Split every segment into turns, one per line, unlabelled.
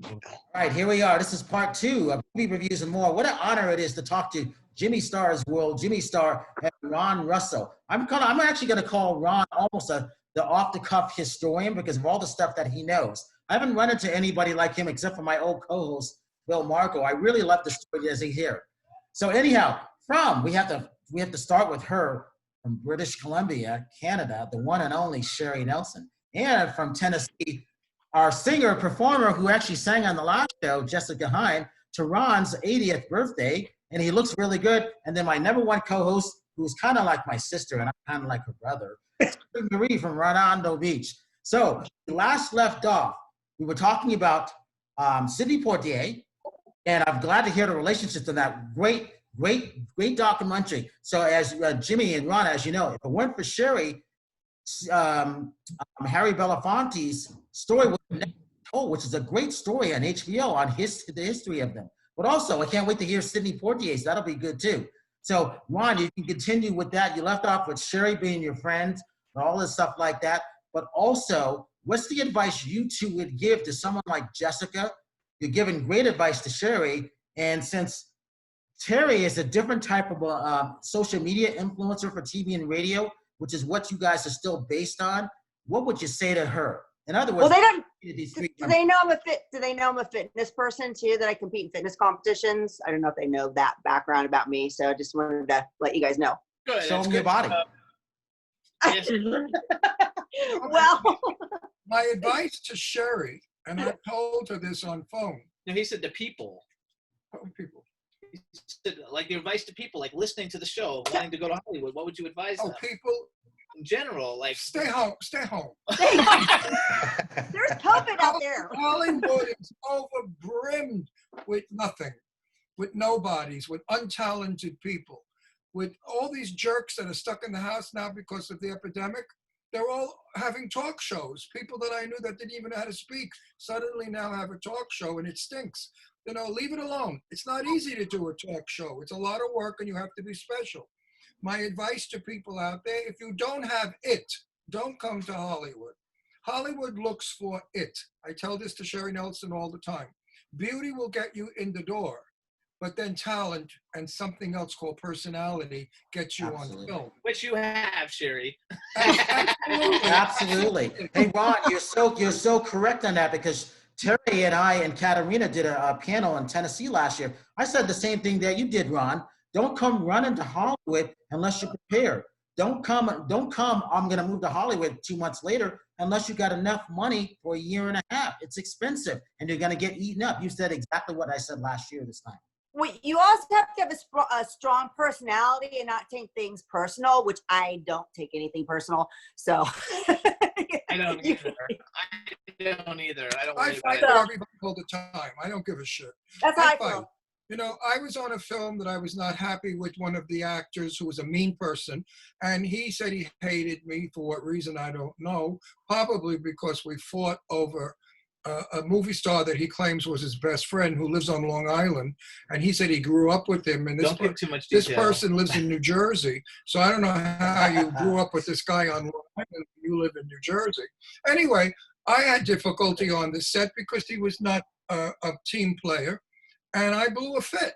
All right, here we are. This is part 2 of Movie Reviews and More. What an honor it is to talk to Jimmy Star's world, Jimmy Star and Ron Russell. I'm actually going to call Ron almost the off-the-cuff historian because of all the stuff that he knows. I haven't run into anybody like him except for my old co-host, Bill Marco. I really love the story as he here. So anyhow, we have to start with her from British Columbia, Canada, the one and only Sherry Nelson, and from Tennessee, our singer performer who actually sang on the last show, Jessica Heim, to Ron's 80th birthday, and he looks really good. And then my number one co-host, who's kind of like my sister, and I'm kind of like her brother, Marie from Redondo Beach. So last left off, we were talking about Sidney Poitier, and I'm glad to hear the relationships in that great documentary. So as Jimmy and Ron, as you know, if it weren't for Sherry, Harry Belafonte's story was never told, which is a great story on HBO on the history of them. But also, I can't wait to hear Sidney Poitier's. That'll be good too. So, Ron, you can continue with that. You left off with Sherry being your friend and all this stuff like that. But also, what's the advice you two would give to someone like Jessica? You're giving great advice to Sherry. And since Terry is a different type of social media influencer for TV and radio, which is what you guys are still based on, what would you say to her? In other words,
well, they don't. Do they know I'm a fitness person too? That I compete in fitness competitions. I don't know if they know that background about me, so I just wanted to let you guys know.
Good.
Show them your body.
Yes.
Well,
my advice to Sherry, and I told her this on phone.
No, he said to people.
What people?
He said, like the advice to people, like listening to the show, wanting to go to Hollywood. What would you advise them?
People.
In general, like
Stay home. Stay home.
there's COVID out there.
Hollywood is overbrimmed with nothing, with nobodies, with untalented people, with all these jerks that are stuck in the house now because of the epidemic. They're all having talk shows. People that I knew that didn't even know how to speak suddenly now have a talk show, and it stinks. You know, leave it alone. It's not easy to do a talk show. It's a lot of work, and you have to be special. My advice to people out there, if you don't have it, don't come to Hollywood. Hollywood looks for it. I tell this to Sherry Nelson all the time. Beauty will get you in the door, but then talent and something else called personality gets you on film.
Which you have, Sherry.
Absolutely. Hey, Ron, you're so correct on that because Terry and I and Katarina did a panel in Tennessee last year. I said the same thing that you did, Ron. Don't come running to Hollywood unless you're prepared. Don't come, I'm going to move to Hollywood 2 months later unless you got enough money for a year and a half. It's expensive and you're going to get eaten up. You said exactly what I said last year this time.
Well, you also have to have a strong personality and not take things personal, which I don't take anything personal. So
I don't either. I don't either. I don't.
I fight with everybody all the time. I don't give a shit.
That's how I feel.
You know, I was on a film that I was not happy with one of the actors who was a mean person, and he said he hated me for what reason I don't know. Probably because we fought over a movie star that he claims was his best friend who lives on Long Island, and he said he grew up with him. And
don't give too much detail.
This person lives in New Jersey, so I don't know how you grew up with this guy on Long Island. You live in New Jersey. Anyway, I had difficulty on the set because he was not a team player. And I blew a fit.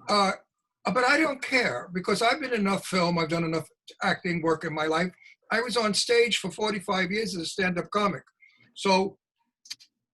But I don't care because I've been in enough film. I've done enough acting work in my life. I was on stage for 45 years as a stand-up comic. So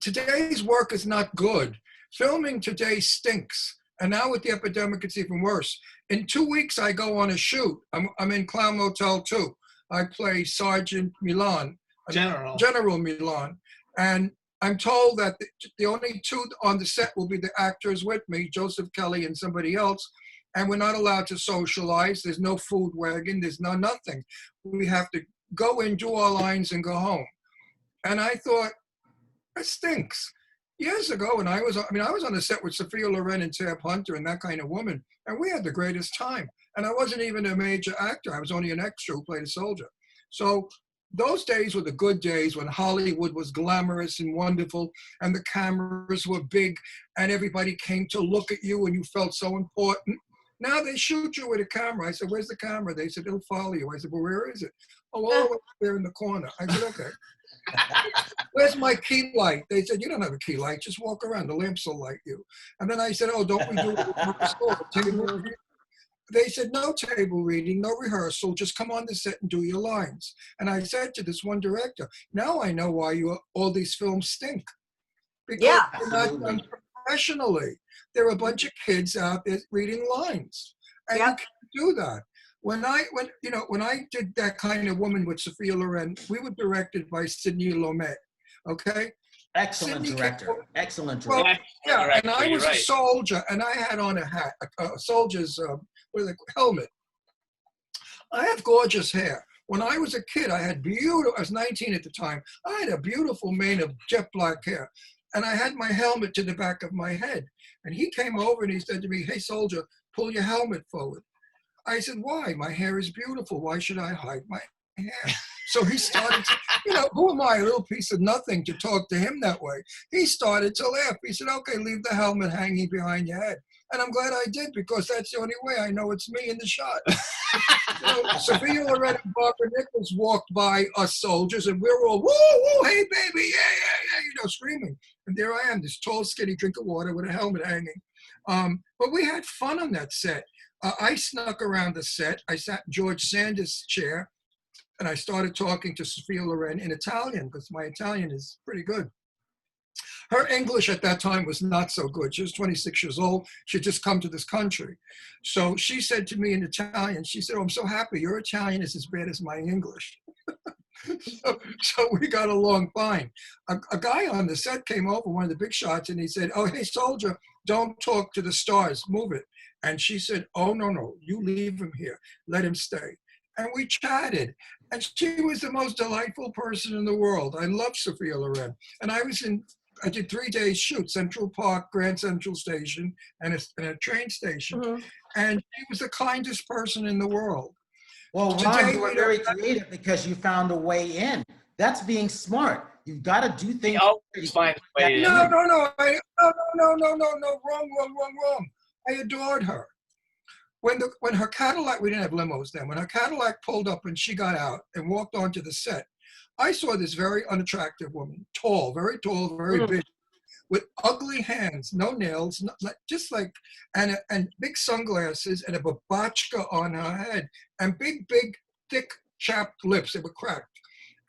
today's work is not good. Filming today stinks. And now with the epidemic, it's even worse. In 2 weeks, I go on a shoot. I'm in Clown Motel 2. I play Sergeant Milan. General Milan. And I'm told that the only two on the set will be the actors with me, Joseph Kelly and somebody else, and we're not allowed to socialize. There's no food wagon. There's nothing. We have to go in, do our lines, and go home. And I thought, it stinks. Years ago, when I was on the set with Sophia Loren and Tab Hunter and that kind of woman, and we had the greatest time. And I wasn't even a major actor. I was only an extra who played a soldier. So those days were the good days when Hollywood was glamorous and wonderful and the cameras were big and everybody came to look at you and you felt so important. Now they shoot you with a camera. I said, where's the camera? They said, it'll follow you. I said, well, where is it? Oh, all the way there in the corner. I said, okay. Where's my key light? They said, you don't have a key light. Just walk around. The lamps will light you. And then I said, oh, don't we do a rehearsal? Table reading? They said, no table reading, no rehearsal. Just come on the set and do your lines. And I said to this one director, now I know why all these films stink. Because
Yeah.
they're not done professionally. There are a bunch of kids out there reading lines. And you can't do that. When I did That Kind of Woman with Sophia Loren, we were directed by Sidney Lumet. Okay?
Excellent
Sidney
director. Excellent
Well,
director.
yeah, and I was a soldier, and I had on a hat, a soldier's helmet. I have gorgeous hair. When I was a kid, I was 19 at the time. I had a beautiful mane of jet black hair, and I had my helmet to the back of my head. And he came over and he said to me, hey, soldier, pull your helmet forward. I said, why? My hair is beautiful. Why should I hide my hair? So he started to, who am I, a little piece of nothing, to talk to him that way? He started to laugh. He said, okay, leave the helmet hanging behind your head. And I'm glad I did, because that's the only way I know it's me in the shot. Sophia Loren and Barbara Nichols walked by us soldiers, and we're all, woo, woo, hey, baby, yeah, screaming. And there I am, this tall, skinny drink of water with a helmet hanging. But we had fun on that set. I snuck around the set. I sat in George Sanders' chair, and I started talking to Sophia Loren in Italian, because my Italian is pretty good. Her English at that time was not so good. She was 26 years old. She had just come to this country. So she said to me in Italian, she said, oh, I'm so happy. Your Italian is as bad as my English. So we got along fine. A guy on the set came over, one of the big shots, and he said, oh, hey, soldier, don't talk to the stars. Move it. And she said, oh, no, you leave him here. Let him stay. And we chatted. And she was the most delightful person in the world. I love Sophia Loren. And I did 3 days shoot, Central Park, Grand Central Station, and a train station. Mm-hmm. And she was the kindest person in the world.
Well, Ron, you were very creative because you found a way in. That's being smart. You've got to do things.
Always find a way in.
No, wrong. I adored her. When her Cadillac, we didn't have limos then, when her Cadillac pulled up and she got out and walked onto the set, I saw this very unattractive woman, very tall, very big, with ugly hands, no nails, and big sunglasses and a babachka on her head, and big, thick, chapped lips. They were cracked.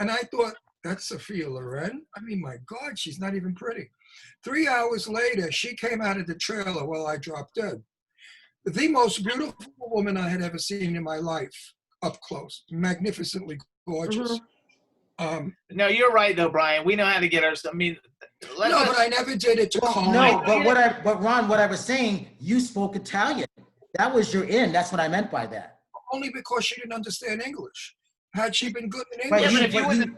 And I thought, that's Sophia Loren? I mean, my God, she's not even pretty. 3 hours later, she came out of the trailer while I dropped dead. The most beautiful woman I had ever seen in my life, up close, magnificently gorgeous.
No, you're right though, Brian. We know how to get our stuff. I mean,
but I never did it to call.
No, but Ron, what I was saying, you spoke Italian. That was your in. That's what I meant by that.
Only because she didn't understand English. Had she been good in English,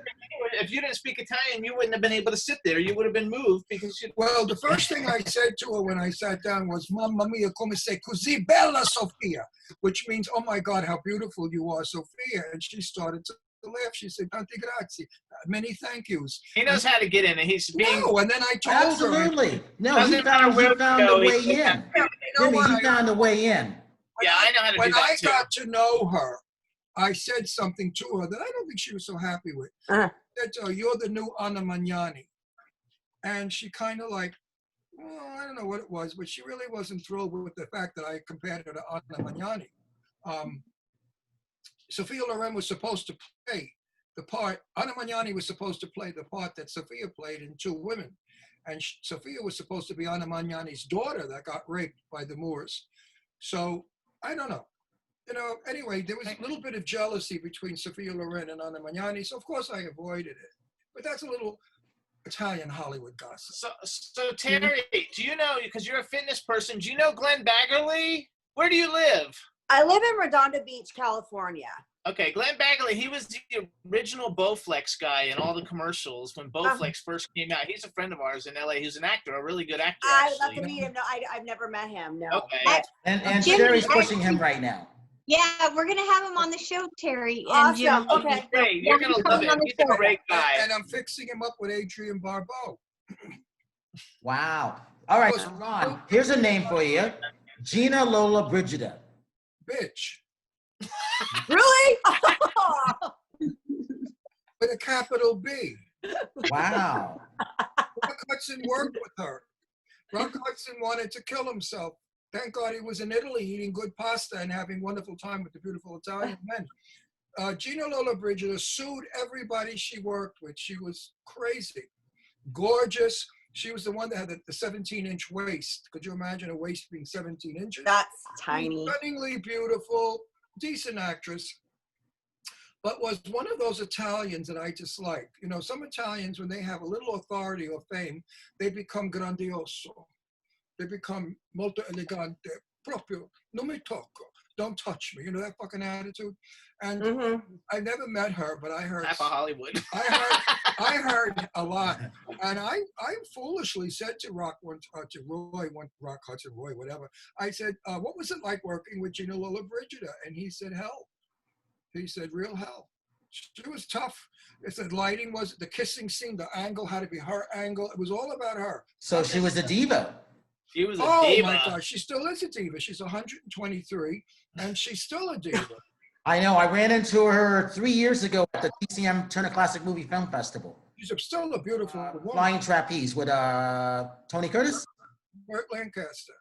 if you didn't speak Italian, you wouldn't have been able to sit there. You would have been moved because.
Well, the first thing I said to her when I sat down was, "Mamma mia, come sei così bella, Sophia," which means, "Oh my God, how beautiful you are, Sophia." And she started to laugh. She said, "Tanti grazie," many thank yous.
He knows how to get in, and he's being.
No, and then I told her.
Absolutely. No, he found a way in. Jimmy, he found a way in.
Yeah, I know how to do that too.
When I got to know her, I said something to her that I don't think she was so happy with. I said to her, "You're the new Anna Magnani." And she kind of like, well, I don't know what it was, but she really wasn't thrilled with the fact that I compared her to Anna Magnani. Sophia Loren was supposed to play the part, Anna Magnani was supposed to play the part that Sophia played in Two Women. And Sophia was supposed to be Anna Magnani's daughter that got raped by the Moors. So, I don't know. Anyway, there was a little bit of jealousy between Sophia Loren and Anna Magnani, so of course I avoided it. But that's a little Italian Hollywood gossip.
So Terry, do you know, because you're a fitness person, do you know Glenn Baggerly? Where do you live?
I live in Redondo Beach, California.
Okay, Glenn Baggerly, he was the original Bowflex guy in all the commercials when Bowflex first came out. He's a friend of ours in LA. He's an actor, a really good actor.
I would love to meet him. No, I've never met him. No.
Okay.
And Terry's pushing him right now.
Yeah, we're gonna have him on the show, Terry.
Awesome.
And,
Okay.
Great. You're gonna love him. He's a great guy.
And I'm fixing him up with Adrienne Barbeau.
Wow. All right, so Ron, here's a name for you. Gina Lola Brigida.
Bitch.
Really?
With a capital B.
Wow.
Rock Hudson worked with her. Rock Hudson wanted to kill himself. Thank God he was in Italy eating good pasta and having wonderful time with the beautiful Italian men. Gina Lollobrigida sued everybody she worked with. She was crazy, gorgeous. She was the one that had the 17-inch waist. Could you imagine a waist being 17 inches?
That's tiny.
Stunningly beautiful, decent actress, but was one of those Italians that I dislike. You know, some Italians, when they have a little authority or fame, they become grandioso. They become molto elegante, proprio, non mi tocco, don't touch me. You know, that fucking attitude. And I never met her, but I heard.
Half of Hollywood.
I heard a lot, and I foolishly said to Rock Hudson Roy, whatever. I said, "What was it like working with Gina Lollobrigida?" And he said, "Hell." He said, "Real hell." She was tough. It said lighting was the kissing scene. The angle had to be her angle. It was all about her.
So she was a diva.
She was a
Oh
diva.
my God, she still is a diva. She's 123, and she's still a diva.
I know. I ran into her 3 years ago at the TCM Turner Classic Movie Film Festival.
She's still a beautiful woman.
Flying Trapeze with Tony Curtis?
Burt Lancaster.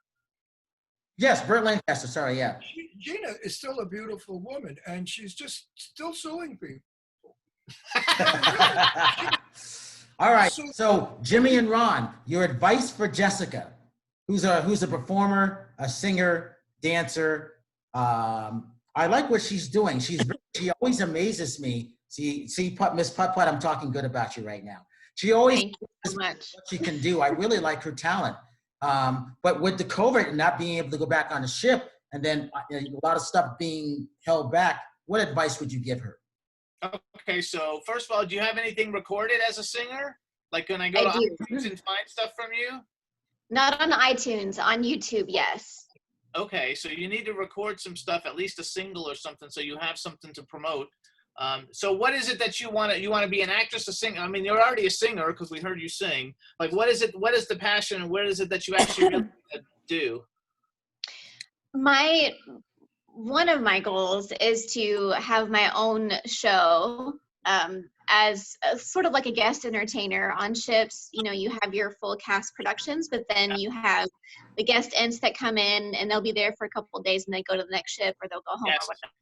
Yes, Burt Lancaster. Sorry, yeah.
Gina is still a beautiful woman, and she's just still suing people.
All right. So Jimmy and Ron, your advice for Jessica, who's a performer, a singer, dancer. I like what she's doing. She always amazes me. See, Miss Putt Putt, I'm talking good about you right now. She always
Thank you so much.
what she can do. I really like her talent. But with the COVID and not being able to go back on the ship, and then a lot of stuff being held back, what advice would you give her?
Okay, so first of all, do you have anything recorded as a singer? Like, can I go
I
to
do.
iTunes and find stuff from you?
Not on iTunes, on YouTube, yes.
Okay, so you need to record some stuff, at least a single or something, so you have something to promote. So what is it that you want to? You want to be an actress, a singer? I mean, you're already a singer because we heard you sing. Like, what is it? What is the passion, and where is it that you actually really do?
One of my goals is to have my own show as sort of like a guest entertainer on ships. You know, you have your full cast productions, but then you have the guest ents that come in and they'll be there for a couple of days and they go to the next ship or they'll go home or whatever.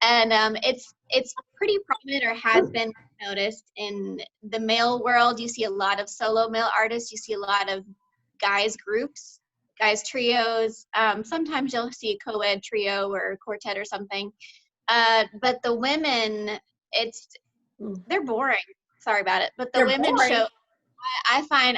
And it's pretty prominent, or has been noticed in the male world. You see a lot of solo male artists. You see a lot of guys groups, guys trios. Sometimes you'll see a co-ed trio or quartet or something. But the women, they're boring. Sorry about it. But the women show, I find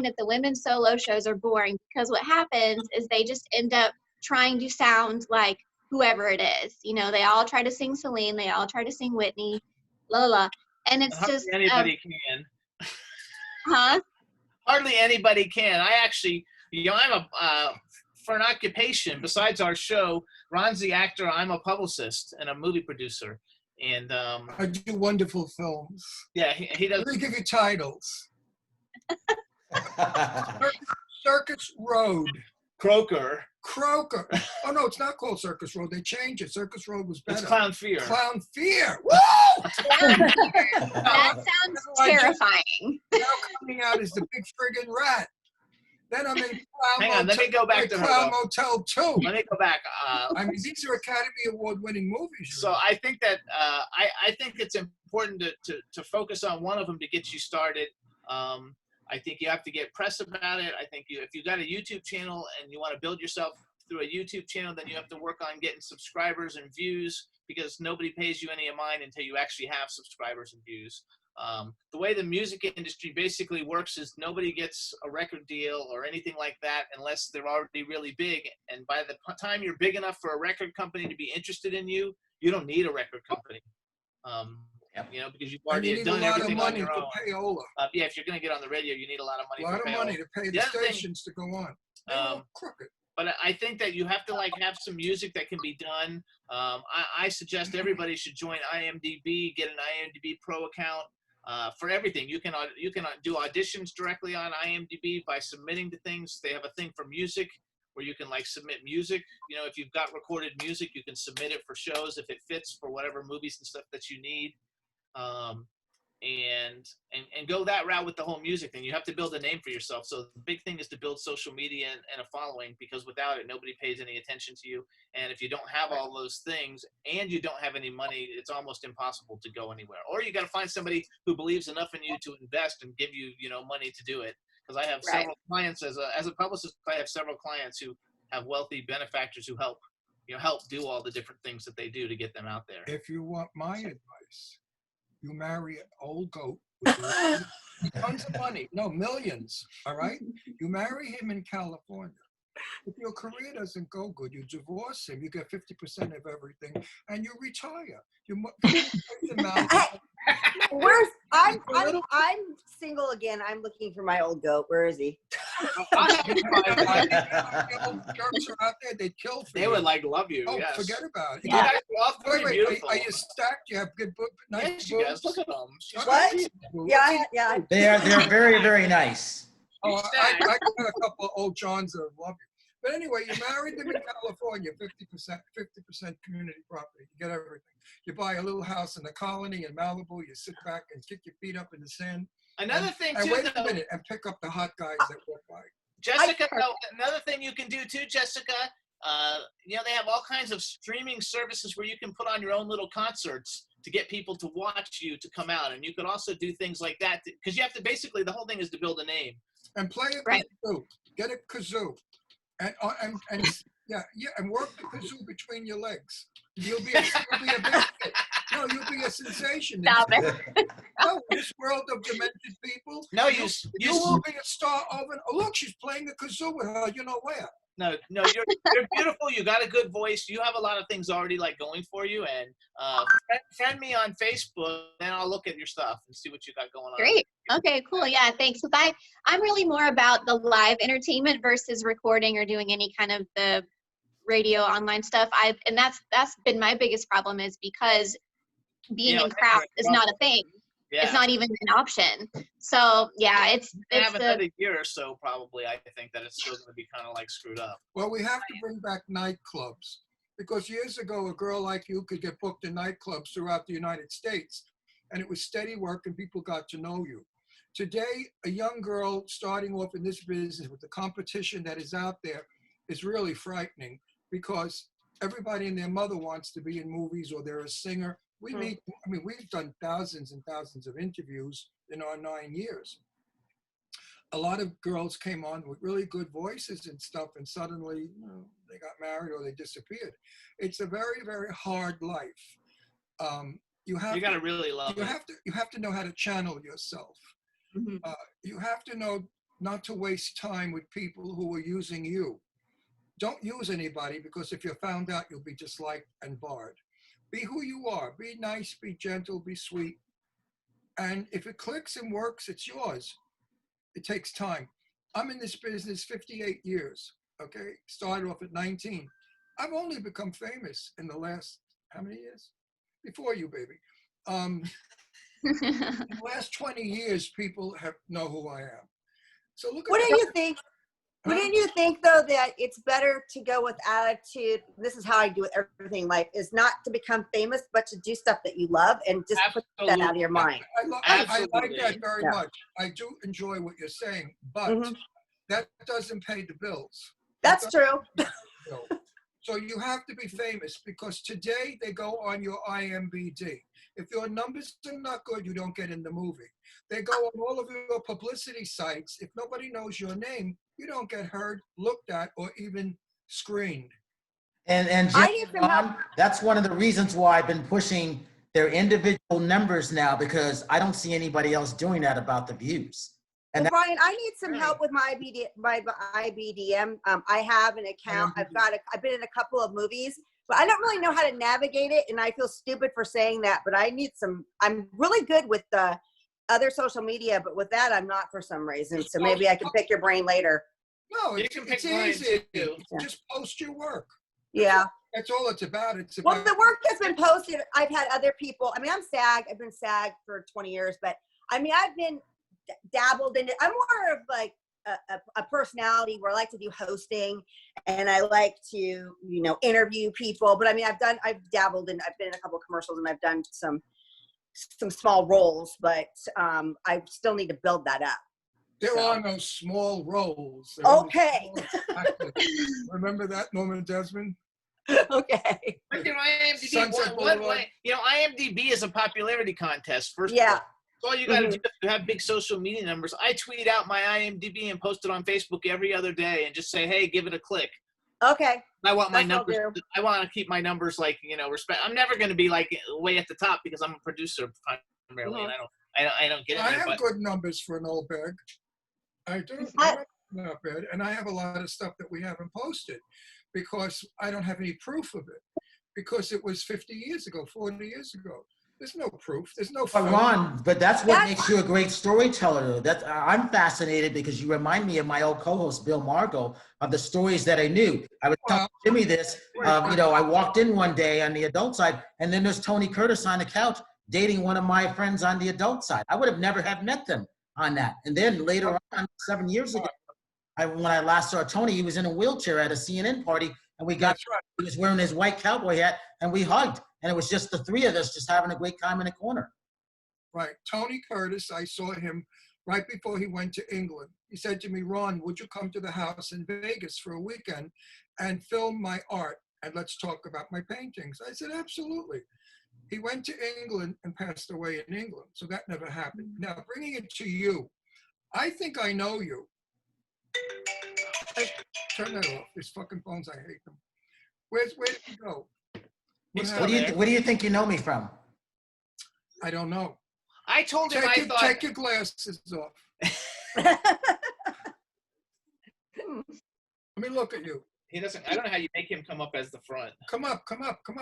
that the women's solo shows are boring because what happens is they just end up trying to sound like whoever it is. You know, they all try to sing Celine, they all try to sing Whitney, la la la. And it's
Hardly
just
anybody can.
huh?
Hardly anybody can. I actually, you know, I'm for an occupation besides our show. Ron's the actor. I'm a publicist and a movie producer. And
I do wonderful films.
yeah, he does.
Let me give you titles. Circus Road.
Croker.
Oh no, it's not called Circus Road. They changed it. Circus Road was better.
It's Clown Fear.
Clown Fear. Woo!
That sounds terrifying.
Now coming out is the big friggin' rat. Then I'm in Clown
Hang on, let me go back to her,
Clown
though.
Motel 2.
Let me go back.
I mean, these are Academy Award-winning movies.
So I think that I think it's important to focus on one of them to get you started. I think you have to get press about it. I think if you got a YouTube channel and you want to build yourself through a YouTube channel, then you have to work on getting subscribers and views, because nobody pays you any of mine until you actually have subscribers and views. The way the music industry basically works is nobody gets a record deal or anything like that unless they're already really big. And by the time you're big enough for a record company to be interested in you, you don't need a record company. You know, because you've already done everything on your own.
Payola.
Yeah, if you're going to get on the radio, you need a lot of money.
A lot of money to pay the stations to go on. Crooked.
But I think that you have to have some music that can be done. I suggest everybody should join IMDb, get an IMDb Pro account for everything. You can do auditions directly on IMDb by submitting to things. They have a thing for music where you can submit music. You know, if you've got recorded music, you can submit it for shows if it fits for whatever movies and stuff that you need. and go that route with the whole music thing. You have to build a name for yourself. So the big thing is to build social media and a following, because without it, nobody pays any attention to you. And if you don't have all those things and you don't have any money, it's almost impossible to go anywhere. Or you got to find somebody who believes enough in you to invest and give you, money to do it. Because I have several clients as a publicist. I have several clients who have wealthy benefactors who help do all the different things that they do to get them out there.
If you want my advice, you marry an old goat with tons of money, no, millions, all right? You marry him in California. If your career doesn't go good, you divorce him, you get 50% of everything, and you retire.
I'm single again. I'm looking for my old goat. Where is he?
Jerks are out there, they'd kill for you.
They would love you.
Oh,
yes.
forget about it.
Yeah. Wait,
are you stacked? You have good nice boobs?
Yes, look at them.
What? Yeah.
They're very, very nice.
Oh, I got a couple of old Johns that love you. But anyway, you married them in California, 50% community property. You get everything. You buy a little house in the colony in Malibu. You sit back and kick your feet up in the sand.
Another thing too,
wait a minute, and pick up the hot guys that walk by.
Jessica, another thing you can do too, Jessica. They have all kinds of streaming services where you can put on your own little concerts to get people to watch you to come out, and you could also do things like that because you have to basically the whole thing is to build a name.
And play a kazoo. Get a kazoo. And work the kazoo between your legs. You'll be a big hit. No, you'll be a sensation.
Stop it.
No, this world of demented people.
No,
you will be a star of an. Oh, look, she's playing a kazoo with her. You know where?
No, you're beautiful. You got a good voice. You have a lot of things already going for you. And friend me on Facebook, then I'll look at your stuff and see what you got going on.
Great. Okay, cool. Yeah, thanks. Because I'm really more about the live entertainment versus recording or doing any kind of the radio online stuff. And that's been my biggest problem is because being in crowds is not a thing. Yeah. It's not even an option. So yeah, it's
another year or so probably. I think that it's still going to be kind of screwed up.
Well, we have to bring back nightclubs because years ago a girl like you could get booked in nightclubs throughout the United States, and it was steady work and people got to know you. Today, a young girl starting off in this business with the competition that is out there is really frightening because everybody and their mother wants to be in movies or they're a singer. We've done thousands and thousands of interviews in our 9 years. A lot of girls came on with really good voices and stuff, and suddenly they got married or they disappeared. It's a very, very hard life. You got to really love it. You have to know how to channel yourself. Mm-hmm. You have to know not to waste time with people who are using you. Don't use anybody because if you're found out, you'll be disliked and barred. Be who you are. Be nice, be gentle, be sweet. And if it clicks and works, it's yours. It takes time. I'm in this business 58 years, okay? Started off at 19. I've only become famous in the last, how many years? Before you, baby. In the last 20 years, people know who I am. So look at
what do you think? Wouldn't you think, though, that it's better to go with attitude? This is how I do with everything in life, is not to become famous, but to do stuff that you love and just put that out of your mind.
I like that very much. I do enjoy what you're saying, but that doesn't pay the bills.
That's true.
So you have to be famous because today they go on your IMDb. If your numbers are not good, you don't get in the movie. They go on all of your publicity sites. If nobody knows your name, you don't get heard, looked at, or even screened.
And Ron, that's one of the reasons why I've been pushing their individual numbers now, because I don't see anybody else doing that about the views. And
Brian, I need some help with my IBDM. I have an account. I've been in a couple of movies, but I don't really know how to navigate it, and I feel stupid for saying that, but I need some. I'm really good with the other social media, but with that, I'm not for some reason. So maybe I can pick your brain later.
No, it's easy. Just post your work.
Yeah.
That's all it's about.
Well, the work that's been posted, I've had other people. I mean, I'm SAG. I've been SAG for 20 years, but I mean, I've been dabbled in it. I'm more of like a personality where I like to do hosting and I like to, interview people. But I mean, I've dabbled in, I've been in a couple of commercials and I've done some some small roles, but I still need to build that up.
There
So.
are no small roles.
Okay.
Remember that, Norman Desmond?
Okay.
But you know, IMDb,
Sunset Boulevard.
you know, IMDb is a popularity contest. First of
Yeah.
all, so all you got to do is to have big social media numbers. I tweet out my IMDb and post it on Facebook every other day, and just say, "Hey, give it a click."
Okay.
I want my
That's what I'll
numbers. I want to keep my numbers like, you know, respect. I'm never going to be like way at the top because I'm a producer primarily, and I don't get it.
I have good numbers for an old bag. I do. Not bad, and I have a lot of stuff that we haven't posted because I don't have any proof of it because it was 50 years ago, 40 years ago. There's no proof. There's no.
But Ron, but that's what makes you a great storyteller. That I'm fascinated because you remind me of my old co-host Bill Margot of the stories that I knew. I was telling Jimmy this. You know, I walked in one day on the adult side, and then there's Tony Curtis on the couch dating one of my friends on the adult side. I would have never have met them on that. And then later on, 7 years ago, when I last saw Tony, he was in a wheelchair at a CNN party, and we got. He was wearing his white cowboy hat, and we hugged. And it was just the three of us just having a great time in a corner.
Right. Tony Curtis, I saw him right before he went to England. He said to me, "Ron, would you come to the house in Vegas for a weekend and film my art? And let's talk about my paintings." I said, "Absolutely." He went to England and passed away in England. So that never happened. Now, bringing it to you, I think I know you. Turn that off. These fucking phones, I hate them. Where did you go?
What do you think you know me from?
I don't know.
I told him
Take your glasses off. Let me look at you.
He doesn't. I don't know how you make him come up as the front.
Come up.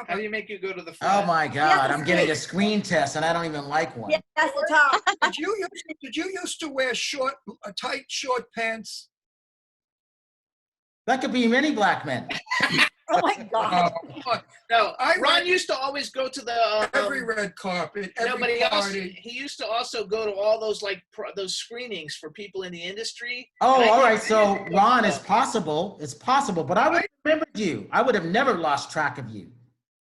How do you make you go to the front?
Oh my God! I'm getting a screen test, and I don't even like one.
Yeah, that's the top.
Did you used to wear tight short pants?
That could be many black men.
Oh my God.
No, Ron used to always go to the
every red carpet, every party.
He used to also go to all those those screenings for people in the industry.
Oh, all right. So Ron, it's possible. It's possible, but I would have remembered you. I would have never lost track of you.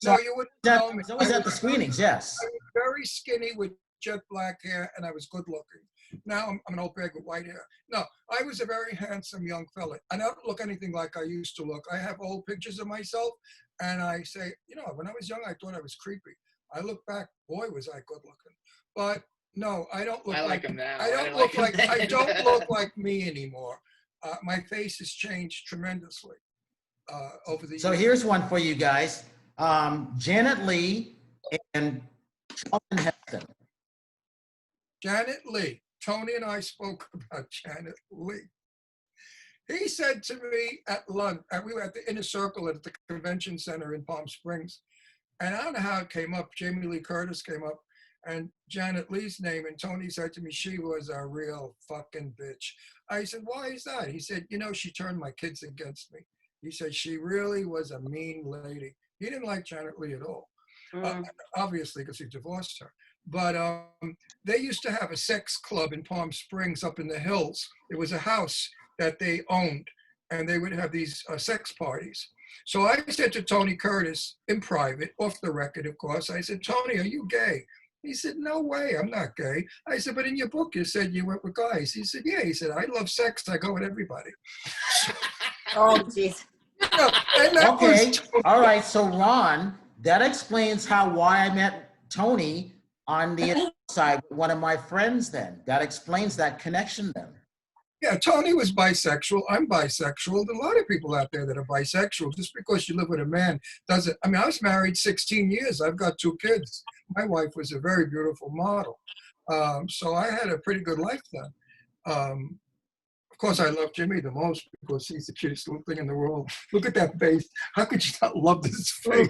So
no, you wouldn't know me.
I was at the screenings. Yes.
I was very skinny with jet black hair, and I was good looking. Now I'm an old bag with white hair. No, I was a very handsome young fella. I don't look anything like I used to look. I have old pictures of myself, and I say, you know, when I was young, I thought I was creepy. I look back, boy, was I good looking. But no, I don't look like him now. I don't look like me anymore. My face has changed tremendously over the years.
So here's one for you guys: Janet Leigh and Charlton Heston.
Janet Leigh. Tony and I spoke about Janet Leigh. He said to me at lunch, we were at the Inner Circle at the Convention Center in Palm Springs, and I don't know how it came up. Jamie Lee Curtis came up, and Janet Leigh's name, and Tony said to me, "She was a real fucking bitch." I said, "Why is that?" He said, "You know, she turned my kids against me." He said, "She really was a mean lady." He didn't like Janet Leigh at all, obviously, because he divorced her. But they used to have a sex club in Palm Springs up in the hills. It was a house that they owned, and they would have these sex parties. So I said to Tony Curtis in private, off the record, of course, I said, "Tony, are you gay?" He said, "No way, I'm not gay." I said, "But in your book, you said you went with guys." He said, "Yeah." He said, "I love sex. I go with everybody."
Oh, jeez.
Okay. All right. So Ron, that explains why I met Tony on the side with one of my friends then. That explains that connection then.
Yeah, Tony was bisexual. I'm bisexual. There's a lot of people out there that are bisexual. Just because you live with a man doesn't, I mean, I was married 16 years. I've got 2 kids. My wife was a very beautiful model. So I had a pretty good life then. Of course, I love Jimmy the most because he's the cutest little thing in the world. Look at that face. How could you not love this face?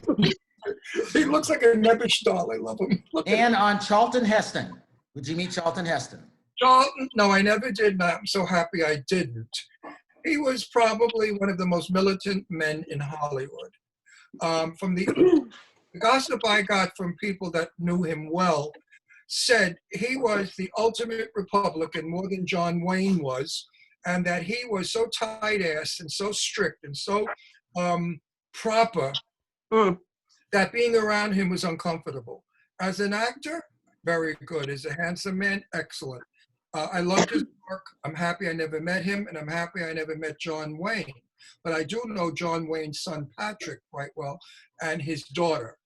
He looks like a Nebish doll. I love him.
And on Charlton Heston. Would you meet Charlton Heston?
Charlton? No, I never did. And I'm so happy I didn't. He was probably one of the most militant men in Hollywood. From the gossip I got from people that knew him well, said he was the ultimate Republican, more than John Wayne was, and that he was so tight-ass and so strict and so proper that being around him was uncomfortable. As an actor, Very good. Is a handsome man? Excellent. I loved his work. I'm happy I never met him, and I'm happy I never met John Wayne. But I do know John Wayne's son, Patrick, quite well, and his daughter,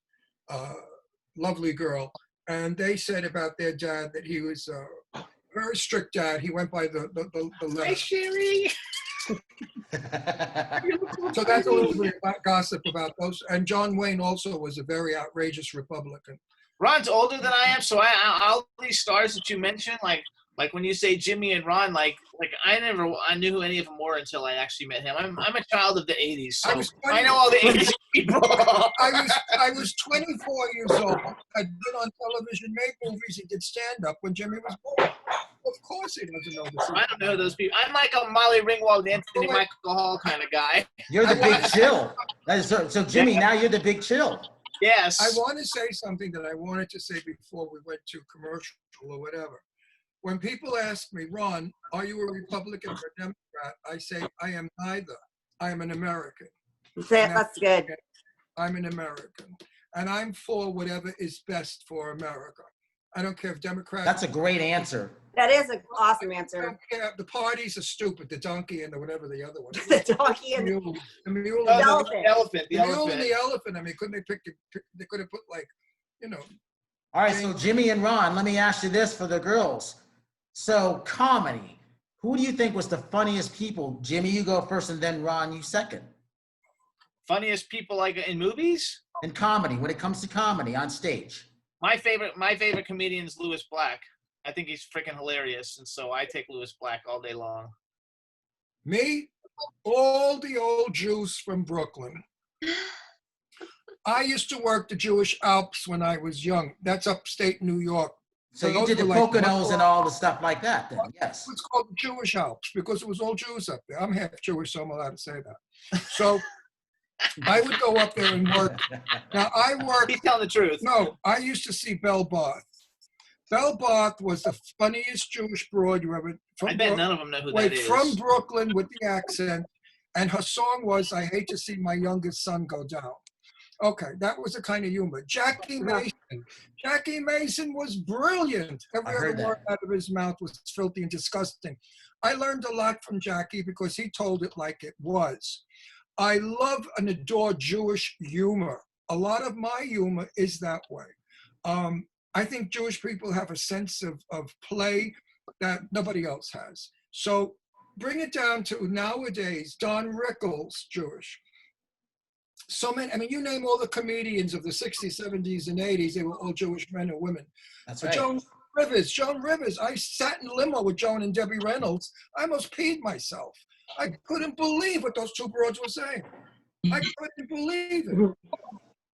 lovely girl. And they said about their dad that he was a very strict dad. He went by the
Hi,
letter.
Sherry.
So that's a little bit about gossip about those. And John Wayne also was a very outrageous Republican.
Ron's older than I am, so all these stars that you mentioned, like when you say Jimmy and Ron, like I knew who any of them were until I actually met him. I'm a child of the '80s, so I know all the '80s people.
I was 24 years old. I'd been on television, made movies, and did stand-up when Jimmy was born. Of course he doesn't know this.
I don't know those people. I'm like a Molly Ringwald, Anthony Michael Hall kind of guy.
You're the big chill. That is so Jimmy, now you're the big chill.
Yes.
I want to say something that I wanted to say before we went to commercial or whatever. When people ask me, Ron, are you a Republican or a Democrat? I say, I am neither. I am an American.
That's good.
I'm an American. And I'm for whatever is best for America. I don't care if Democrats.
That's a great answer.
That is an awesome
I
answer.
don't care. The parties are stupid. The donkey and the whatever the other one.
The donkey and
The mule.
The
The
elephant.
elephant. The
The mule and
elephant.
the elephant. I mean, couldn't they they could have put like, you know.
All right, so Jimmy and Ron, let me ask you this for the girls. So comedy, who do you think was the funniest people? Jimmy, you go first, and then Ron, you second.
Funniest people like in movies?
In comedy, when it comes to comedy on stage.
My favorite comedian is Louis Black. I think he's freaking hilarious, and so I take Louis Black all day long.
Me, all the old Jews from Brooklyn. I used to work the Jewish Alps when I was young. That's upstate New York.
So you
those
did the
were like
Poconos and all the stuff like that then, yes.
It's called the Jewish Alps because it was all Jews up there. I'm half Jewish, so I'm allowed to say that. So I would go up there and work. Now I worked.
He's telling the truth.
No, I used to see Belle Barth. Belle Barth was the funniest Jewish broad you ever.
I bet none of them know who that is.
From Brooklyn with the accent, and her song was "I hate to see my youngest son go down." Okay, that was the kind of humor. Jackie Mason was brilliant. Every other word out of his mouth was filthy and disgusting. I learned a lot from Jackie because he told it like it was. I love and adore Jewish humor. A lot of my humor is that way. I think Jewish people have a sense of play that nobody else has. So bring it down to nowadays, Don Rickles, Jewish. So many, I mean, you name all the comedians of the 60s, 70s, and 80s, they were all Jewish men and women.
That's right.
Joan Rivers. I sat in limo with Joan and Debbie Reynolds. I almost peed myself. I couldn't believe what those two broads were saying. I couldn't believe it.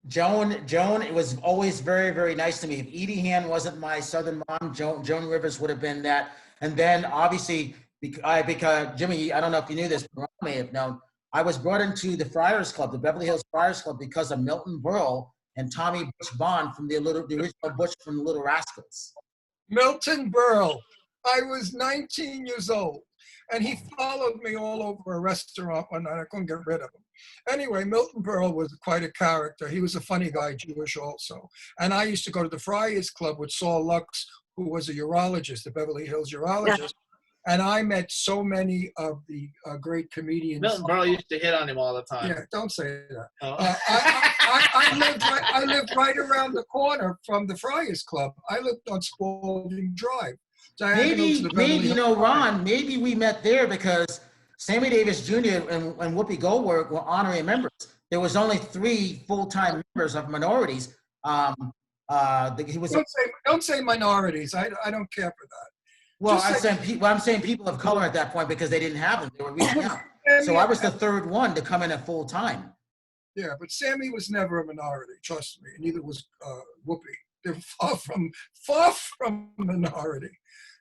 Joan, it was always very, very nice to me. If Edie Han wasn't my Southern mom, Joan Rivers would have been that. And then obviously, because Jimmy, I don't know if you knew this, but Ron may have known, I was brought into the Friars Club, the Beverly Hills Friars Club, because of Milton Berle and Tommy Butch Bond from the original Butch from the Little Rascals.
Milton Berle. I was 19 years old, and he followed me all over a restaurant one night. I couldn't get rid of him. Anyway, Milton Berle was quite a character. He was a funny guy, Jewish also. And I used to go to the Friars Club with Saul Lux, who was a urologist, the Beverly Hills urologist. Yeah. And I met so many of the great comedians.
Milton Berle used to hit on him all the time.
Yeah, don't say that.
Oh.
I lived right around the corner from the Friars Club. I lived on Spalding Drive.
Maybe, you know, Ron, maybe we met there because Sammy Davis Jr. and Whoopi Goldberg were honorary members. There was only 3 full-time members of minorities.
Don't say minorities. I don't care for that.
Well, I'm saying people of color at that point because they didn't have them. They were reaching out. So I was the 3rd one to come in at full time.
Yeah, but Sammy was never a minority, trust me. Neither was Whoopi. They're far from minority.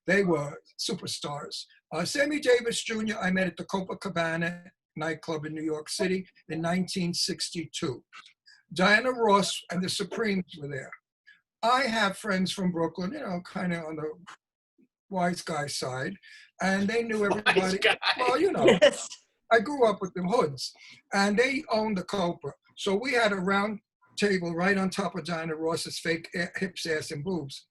They were superstars. Sammy Davis Jr. I met at the Copacabana nightclub in New York City in 1962. Diana Ross and the Supremes were there. I have friends from Brooklyn, you know, kind of on the wise guy side, and they knew everybody. Well, you know, yes. I grew up with them hoods, and they owned the Copa. So we had a round table right on top of Diana Ross's fake hips, ass, and boobs.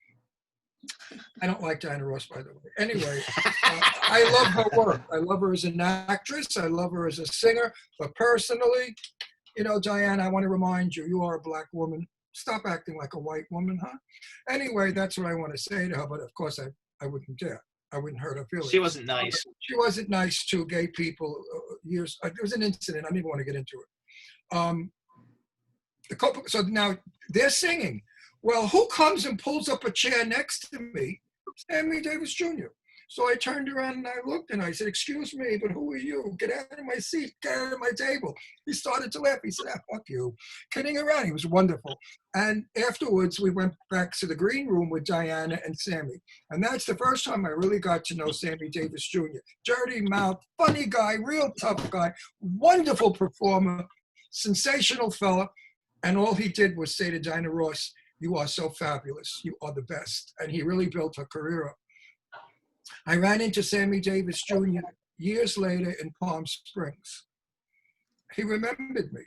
I don't like Diana Ross, by the way. Anyway, I love her work. I love her as an actress. I love her as a singer. But personally, you know, Diane, I want to remind you, you are a black woman. Stop acting like a white woman, huh? Anyway, that's what I want to say to her. But of course, I wouldn't dare. I wouldn't hurt her feelings.
She wasn't nice.
She wasn't nice to gay people years. There was an incident. I don't even want to get into it. The couple, so now they're singing. Well, who comes and pulls up a chair next to me? Sammy Davis Jr. So I turned around and I looked and I said, "Excuse me, but who are you? Get out of my seat, get out of my table." He started to laugh. He said, "Ah, fuck you." Kidding around. He was wonderful. And afterwards, we went back to the green room with Diana and Sammy. And that's the first time I really got to know Sammy Davis Jr. Dirty mouth, funny guy, real tough guy, wonderful performer, sensational fella. And all he did was say to Diana Ross, "You are so fabulous. You are the best." And he really built her career up. I ran into Sammy Davis Jr. years later in Palm Springs. He remembered me.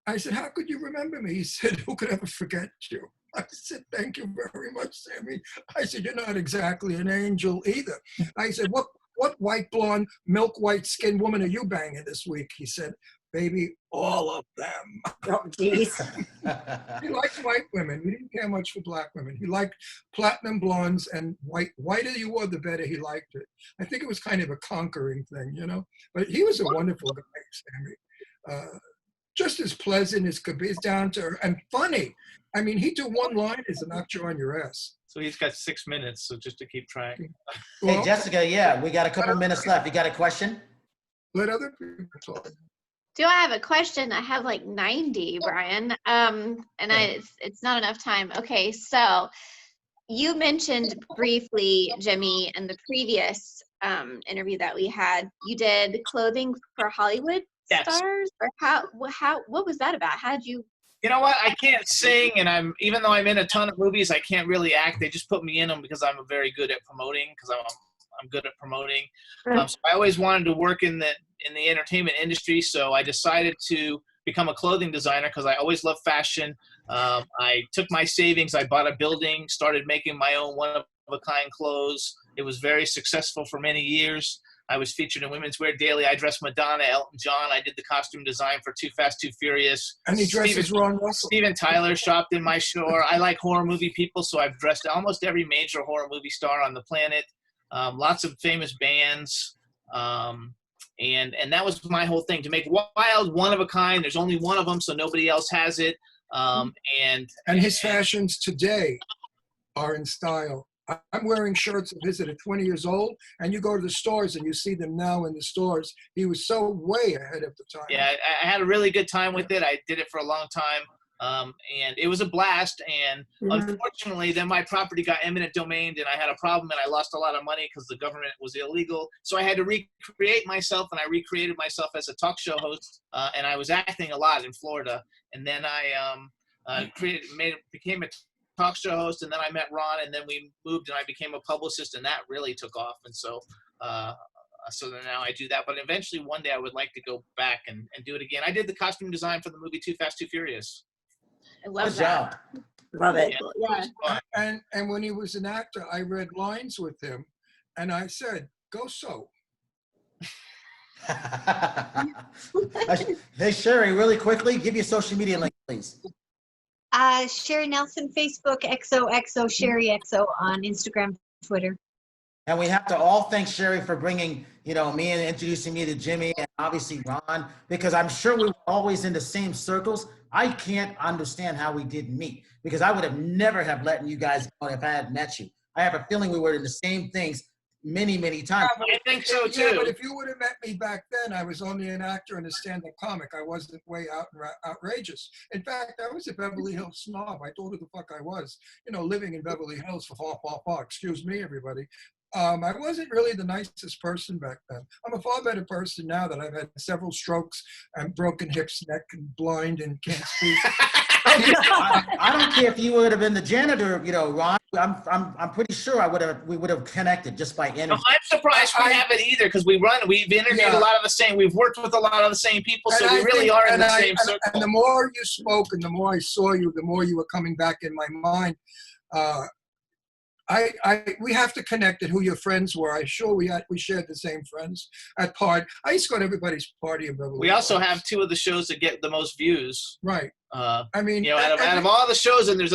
I said, "How could you remember me?" He said, "Who could ever forget you?" I said, "Thank you very much, Sammy." I said, "You're not exactly an angel either." I said, what white, blonde, milk white skinned woman are you banging this week?" He said, "Baby, all of them."
Oh, geez.
He liked white women. He didn't care much for black women. He liked platinum blondes and white. Whiter you were, the better he liked it. I think it was kind of a conquering thing, you know. But he was a wonderful guy, Sammy. Just as pleasant as could be, as down to earth and funny. I mean, he'd do one line as to knock you on your ass.
So he's got 6 minutes, so just to keep track.
Hey, Jessica, yeah, we got a couple minutes left. You got a question?
Let other people talk.
Do I have a question? I have like 90, Brian. It's not enough time. Okay, so you mentioned briefly, Jimmy, in the previous interview that we had, you did clothing for Hollywood stars, or what was that about? How did you?
You know what? I can't sing, and even though I'm in a ton of movies, I can't really act. They just put me in them because I'm very good at promoting. Because I'm good at promoting. So I always wanted to work in the entertainment industry. So I decided to become a clothing designer because I always loved fashion. I took my savings, I bought a building, started making my own one-of-a-kind clothes. It was very successful for many years. I was featured in Women's Wear Daily. I dressed Madonna, Elton John. I did the costume design for Too Fast, Too Furious.
And he dresses Ron Russell.
Steven Tyler shopped in my store. I like horror movie people, so I've dressed almost every major horror movie star on the planet. Lots of famous bands. And that was my whole thing, to make wild, one of a kind. There's only one of them, so nobody else has it. And
his fashions today are in style. I'm wearing shirts of his that are 20 years old, and you go to the stores and you see them now in the stores. He was so way ahead of the time.
Yeah, I had a really good time with it. I did it for a long time. And it was a blast. And unfortunately, then my property got eminent domained, and I had a problem, and I lost a lot of money because the government was illegal. So I had to recreate myself, and I recreated myself as a talk show host. And I was acting a lot in Florida. And then I became a talk show host, and then I met Ron, and then we moved, and I became a publicist, and that really took off. And so then now I do that. But eventually, one day, I would like to go back and do it again. I did the costume design for the movie Too Fast, Too Furious.
I love
Good
that.
job.
Love it.
Yeah.
And when he was an actor, I read lines with him, and I said, "Go so."
Hey, Sherry, really quickly, give your social media link, please.
Sherry Nelson, Facebook, XOXO, Sherry XO on Instagram, Twitter.
And we have to all thank Sherry for bringing, me and introducing me to Jimmy and obviously Ron, because I'm sure we were always in the same circles. I can't understand how we didn't meet, because I would have never have let you guys go if I had met you. I have a feeling we were in the same things many, many times.
I think so too.
Yeah, but if you would have met me back then, I was only an actor and a stand-up comic. I wasn't way outrageous. In fact, I was a Beverly Hills snob. I thought who the fuck I was. Living in Beverly Hills for excuse me, everybody. I wasn't really the nicest person back then. I'm a far better person now that I've had several strokes and broken hips, neck, and blind and can't speak.
I don't care if you would have been the janitor, Ron. I'm pretty sure we would have connected just by energy.
No, I'm surprised we haven't either, because we've interviewed a lot of the same. We've worked with a lot of the same people, so we really are in the same circle.
And the more you spoke and the more I saw you, the more you were coming back in my mind. we have to connect at who your friends were. I'm sure we shared the same friends at part. I used to go to everybody's party of Beverly
We also
Hills.
have 2 of the shows that get the most views.
Right.
I
mean,
out of all the shows, and there's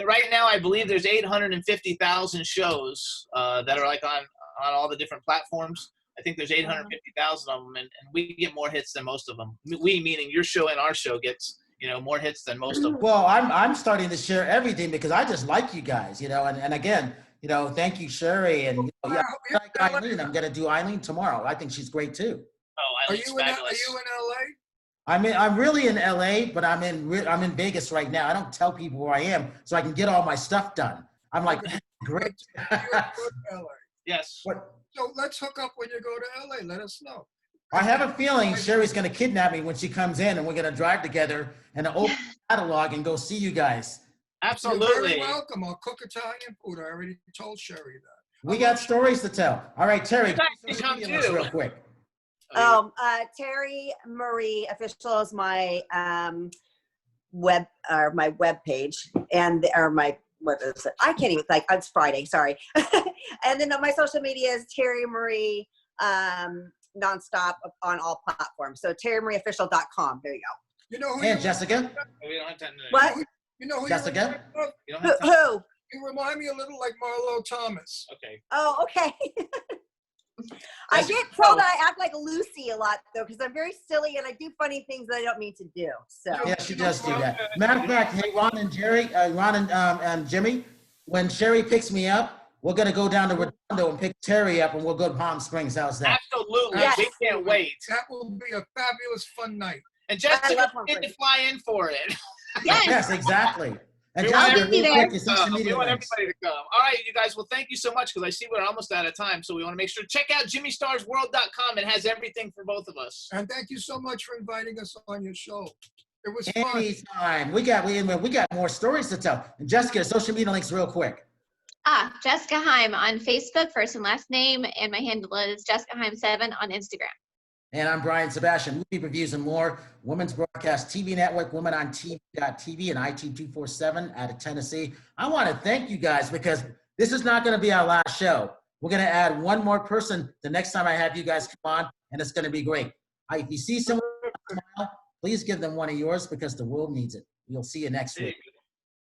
right now I believe there's 850,000 shows that are like on all the different platforms. I think there's 850,000 of them, and we get more hits than most of them. We meaning your show and our show gets more hits than most of them.
Well, I'm starting to share everything because I just like you guys, and again, thank you, Sherry, and I like Eileen. I'm gonna do Eileen tomorrow. I think she's great too.
Oh,
Are
Eileen's
you in
fabulous.
LA?
I'm really in LA, but I'm in Vegas right now. I don't tell people where I am so I can get all my stuff done. I'm like, great.
LA.
Yes.
What?
So let's hook up when you go to LA. Let us know.
I have a feeling Sherry's going to kidnap me when she comes in, and we're going to drive together and open the catalog and go see you guys.
Absolutely.
You're very welcome. I'll cook Italian food. I already told Sherry that.
We got stories to tell. All right, Terry,
You guys can come too.
real quick.
Terry Marie Official is my web page, and what is it? I can't even it's Friday. Sorry. And then my social media is Terry Marie nonstop on all platforms. So terrymarieofficial.com. There you go.
You know who?
And Jessica.
We don't have time to.
What?
You know who?
Jessica?
You don't have time.
Who?
You remind me a little like Marlo Thomas.
Okay.
Oh, okay. I get told I act like Lucy a lot though, because I'm very silly and I do funny things that I don't mean to do. So
Yeah, she does do that. Matter of fact, hey, Ron and Jimmy, when Sherry picks me up, we're gonna go down to Redondo and pick Terry up, and we'll go to Palm Springs. How's that?
Absolutely.
Yes.
We can't wait.
That will be a fabulous fun night.
And Jessica
love Palm
did
Springs.
fly in for it.
Yes, exactly. And
We want
Jessica,
everybody
real
there.
quick, your social
We
media
want
links.
everybody to come. All right, you guys. Well, thank you so much because I see we're almost out of time. So we want to make sure check out JimmyStarsWorld.com. It has everything for both of us.
And thank you so much for inviting us on your show. It was fun.
Anytime. We got more stories to tell. And Jessica, social media links real quick.
Jessica Heim on Facebook, first and last name, and my handle is Jessica Heim 7 on Instagram.
And I'm Brian Sebastian, Movie Reviews and More, Women's Broadcast TV Network, Women on TV.tv, and IT247 out of Tennessee. I want to thank you guys because this is not going to be our last show. We're going to add one more person the next time I have you guys come on, and it's going to be great. If you see someone smile, please give them one of yours because the world needs it. We'll see you next week.